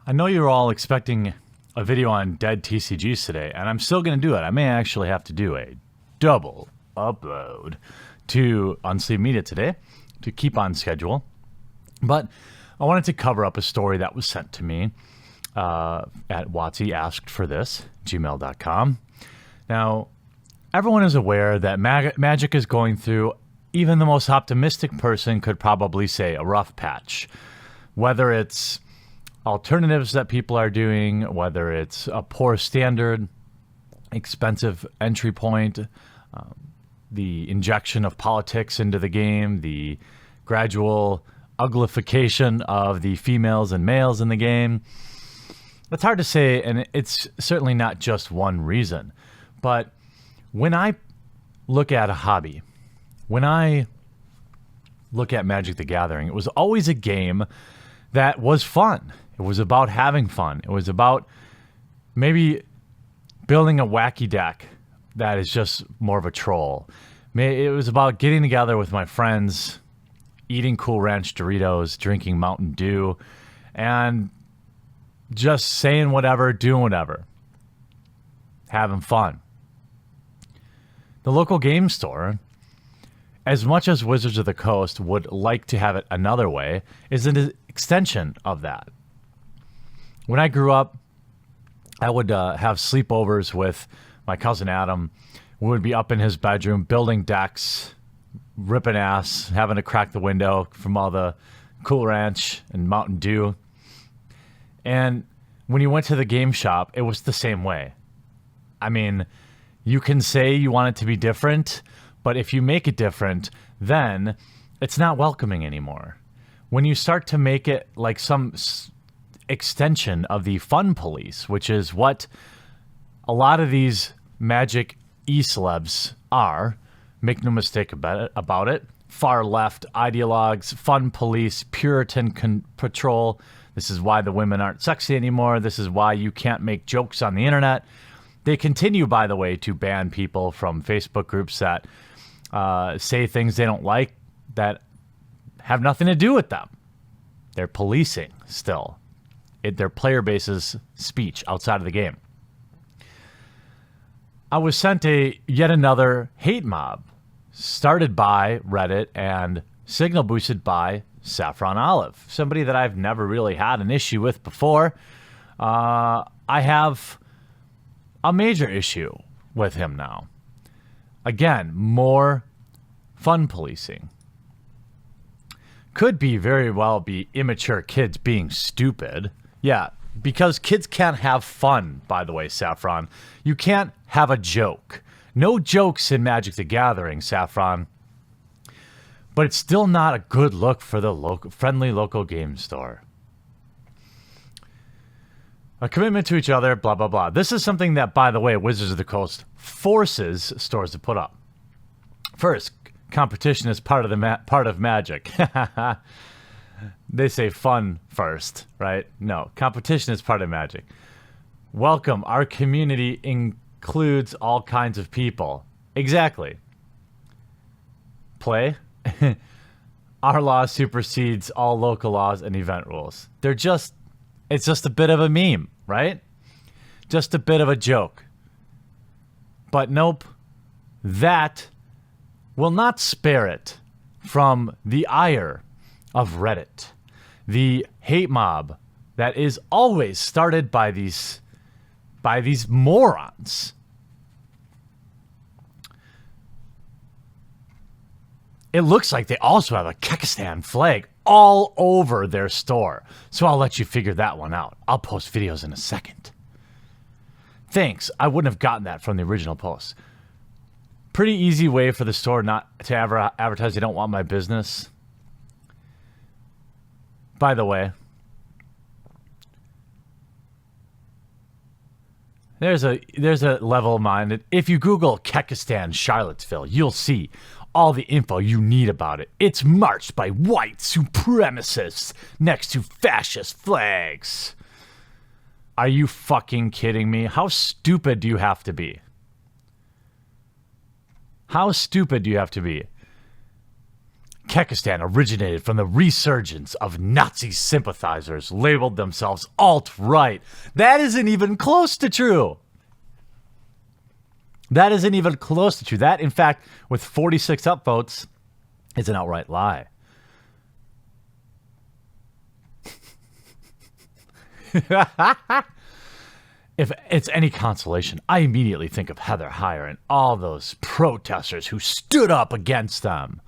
I know you're all expecting a video on dead TCGs today, and I'm still going to do it. I may actually have to do a double upload to Unsleeved Media today to keep on schedule. But I wanted to cover up a story that was sent to me at WotsyAskedForThis@gmail.com. Now, everyone is aware that Magic is going through, even the most optimistic person could probably say, a rough patch. Whether it's alternatives that people are doing, whether it's a poor standard, expensive entry point, the injection of politics into the game, the gradual uglification of the females and males in the game. It's hard to say, and it's certainly not just one reason. But when I look at a hobby, when I look at Magic the Gathering, it was always a game that was fun. It was about having fun. It was about maybe building a wacky deck that is just more of a troll. It was about getting together with my friends, eating Cool Ranch Doritos, drinking Mountain Dew, and just saying whatever, doing whatever, having fun. The local game store, as much as Wizards of the Coast would like to have it another way, is an extension of that. When I grew up, I would have sleepovers with my cousin Adam. We would be up in his bedroom building decks, ripping ass, having to crack the window from all the Cool Ranch and Mountain Dew. And when you went to the game shop, it was the same way. I mean, you can say you want it to be different, but if you make it different, then it's not welcoming anymore. When you start to make it like some extension of the fun police, which is what a lot of these Magic e-celebs are, make no mistake about it, far left ideologues, fun police, Puritan patrol. This is why the women aren't sexy anymore. This is why you can't make jokes on the internet. They continue, by the way, to ban people from Facebook groups that say things they don't like that have nothing to do with them. They're policing still their player base's speech outside of the game. I was sent yet another hate mob started by Reddit and signal boosted by Saffron Olive, somebody that I've never really had an issue with before. I have a major issue with him now. Again, more fun policing. Could be very well be immature kids being stupid. Yeah, because kids can't have fun, by the way, Saffron. You can't have a joke. No jokes in Magic the Gathering, Saffron. But it's still not a good look for the friendly local game store. A commitment to each other, blah, blah, blah. This is something that, by the way, Wizards of the Coast forces stores to put up. First, competition is part of Magic. They say fun first, right? No, competition is part of Magic. Welcome. Our community includes all kinds of people. Exactly. Play. Our law supersedes all local laws and event rules. It's just a bit of a meme, right? Just a bit of a joke. But nope, that will not spare it from the ire of Reddit. The hate mob that is always started by these morons. It looks like they also have a Kekistan flag all over their store. So I'll let you figure that one out. I'll post videos in a second. Thanks. I wouldn't have gotten that from the original post. Pretty easy way for the store not to ever advertise they don't want my business. By the way, there's a level-minded. If you Google Kekistan Charlottesville, you'll see all the info you need about it. It's marched by white supremacists next to fascist flags. Are you fucking kidding me? How stupid do you have to be? How stupid do you have to be? Kekistan originated from the resurgence of Nazi sympathizers labeled themselves alt-right. That isn't even close to true. That isn't even close to true. That, in fact, with 46 upvotes, is an outright lie. If it's any consolation, I immediately think of Heather Heyer and all those protesters who stood up against them.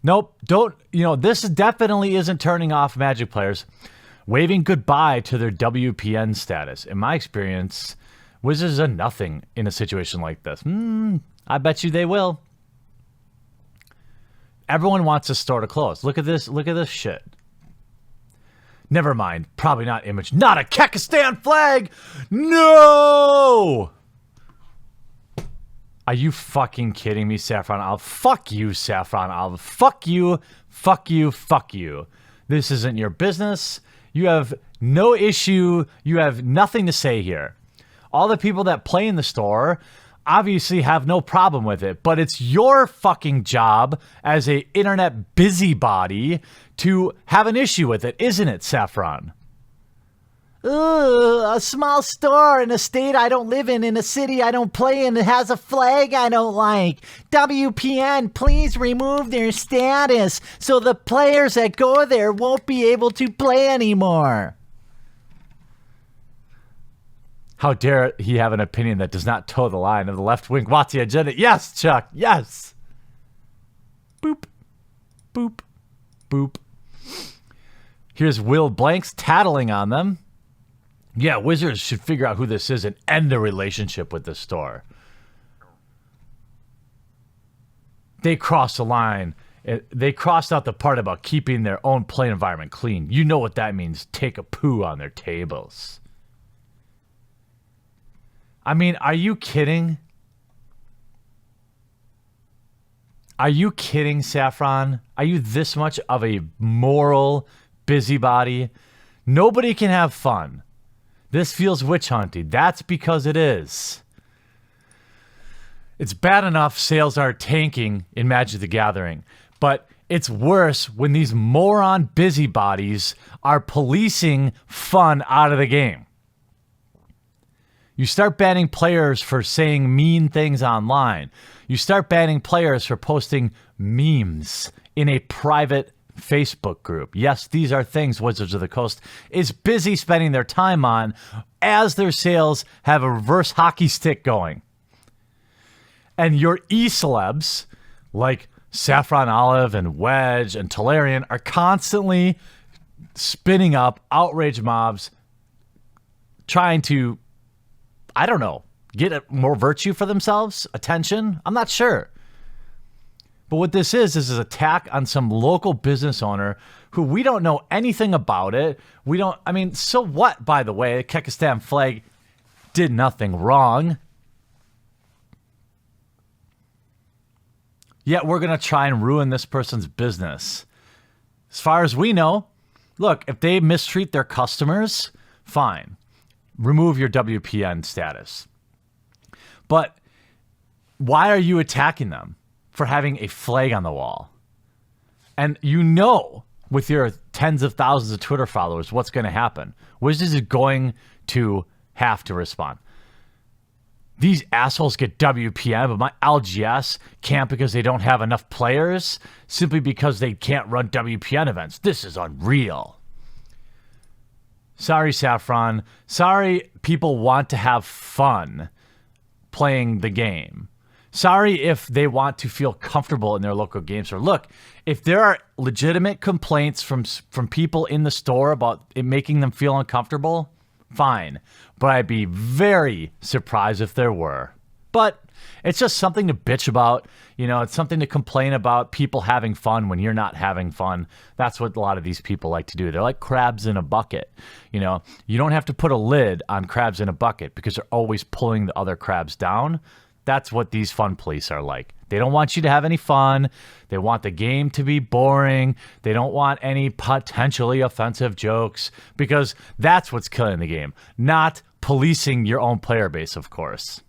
Nope, this definitely isn't turning off Magic players. Waving goodbye to their WPN status. In my experience, Wizards are nothing in a situation like this. I bet you they will. Everyone wants a store to close. Look at this shit. Never mind. Probably not image. Not a Kekistan flag! No! Are you fucking kidding me, Saffron Olive? Fuck you, Saffron Olive. Fuck you. Fuck you. Fuck you. This isn't your business. You have no issue. You have nothing to say here. All the people that play in the store obviously have no problem with it, but it's your fucking job as a internet busybody to have an issue with it, isn't it, Saffron? A small store in a state I don't live in a city I don't play in, it has a flag I don't like. WPN, please remove their status so the players that go there won't be able to play anymore. How dare he have an opinion that does not toe the line of the left-wing WotC agenda? Yes, Chuck, yes. Boop, boop, boop. Here's Will Blanks tattling on them. Yeah, Wizards should figure out who this is and end the relationship with the store. They crossed the line. They crossed out the part about keeping their own play environment clean. You know what that means. Take a poo on their tables. I mean, are you kidding? Are you kidding, Saffron? Are you this much of a moral busybody? Nobody can have fun. This feels witch hunting. That's because it is. It's bad enough sales are tanking in Magic the Gathering, but it's worse when these moron busybodies are policing fun out of the game. You start banning players for saying mean things online. You start banning players for posting memes in a private Facebook group. Yes, these are things Wizards of the Coast is busy spending their time on as their sales have a reverse hockey stick going. And your e-celebs like Saffron Olive and Wedge and Tolarian are constantly spinning up outrage mobs trying to, I don't know, get more virtue for themselves, attention. I'm not sure. But what this is an attack on some local business owner who we don't know anything about it. So what, by the way? The Kekistan flag did nothing wrong. Yet we're going to try and ruin this person's business. As far as we know, look, if they mistreat their customers, fine. Remove your WPN status. But why are you attacking them for having a flag on the wall? And you know, with your tens of thousands of Twitter followers, what's going to happen. Wizards is going to have to respond. These assholes get WPN, but my LGS can't because they don't have enough players, simply because they can't run WPN events. This is unreal. Sorry, Saffron. Sorry, people want to have fun playing the game. Sorry if they want to feel comfortable in their local game store. Look, if there are legitimate complaints from people in the store about it making them feel uncomfortable, fine. But I'd be very surprised if there were. But it's just something to bitch about. It's something to complain about, people having fun when you're not having fun. That's what a lot of these people like to do. They're like crabs in a bucket. You don't have to put a lid on crabs in a bucket because they're always pulling the other crabs down. That's what these fun police are like. They don't want you to have any fun. They want the game to be boring. They don't want any potentially offensive jokes because that's what's killing the game, not policing your own player base, of course.